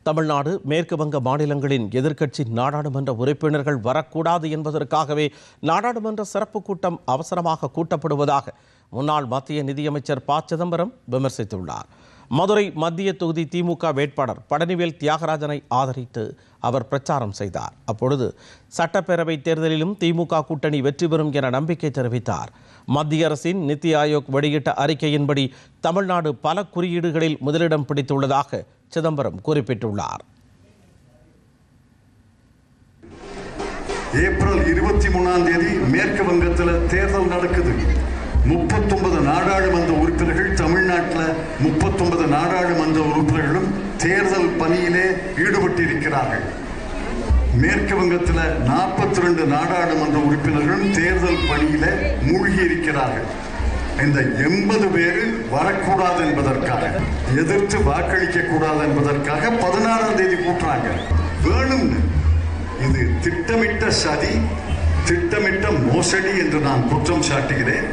தமிழ்நாடு, மேற்கு வங்க மாநிலங்களின் எதிர்க்கட்சி நாடாளுமன்ற உறுப்பினர்கள் வரக்கூடாது என்பதற்காகவே நாடாளுமன்ற சிறப்பு கூட்டம் அவசரமாக கூட்டப்படுவதாக முன்னாள் மத்திய நிதியமைச்சர் ப. சிதம்பரம் விமர்சித்துள்ளார். மதுரை மத்திய தொகுதி திமுக வேட்பாளர் பழனிவேல் தியாகராஜனை ஆதரித்து அவர் பிரச்சாரம் செய்தார். அப்பொழுது சட்டப்பேரவை தேர்தலிலும் திமுக கூட்டணி வெற்றி பெறும் என நம்பிக்கை தெரிவித்தார். மத்திய அரசின் நித்தி ஆயோக் வெளியிட்ட அறிக்கையின்படி தமிழ்நாடு பல குறியீடுகளில் முதலிடம் பிடித்துள்ளதாக சிதம்பரம் குறிப்பிட்டுள்ளார். ஏப்ரல் 23 மேற்கு வங்கத்தில் தேர்தல் நடக்குது. 39 நாடாளுமன்ற உறுப்பினர்கள், தமிழ்நாட்டில் 39 நாடாளுமன்ற உறுப்பினர்களும் தேர்தல் பணியிலே ஈடுபட்டிருக்கிறார்கள். மேற்கு வங்கத்தில் 42 நாடாளுமன்ற உறுப்பினர்களும் தேர்தல் பணியில மூழ்கி இருக்கிறார்கள். இந்த 80 பேர் வரக்கூடாது என்பதற்காக, எதிர்த்து வாக்களிக்க கூடாது என்பதற்காக 16ஆம் தேதி கூட்டுறாங்க. வேணும்னு இது திட்டமிட்ட சதி, திட்டமிட்ட மோசடி என்று நான் குற்றம் சாட்டுகிறேன்.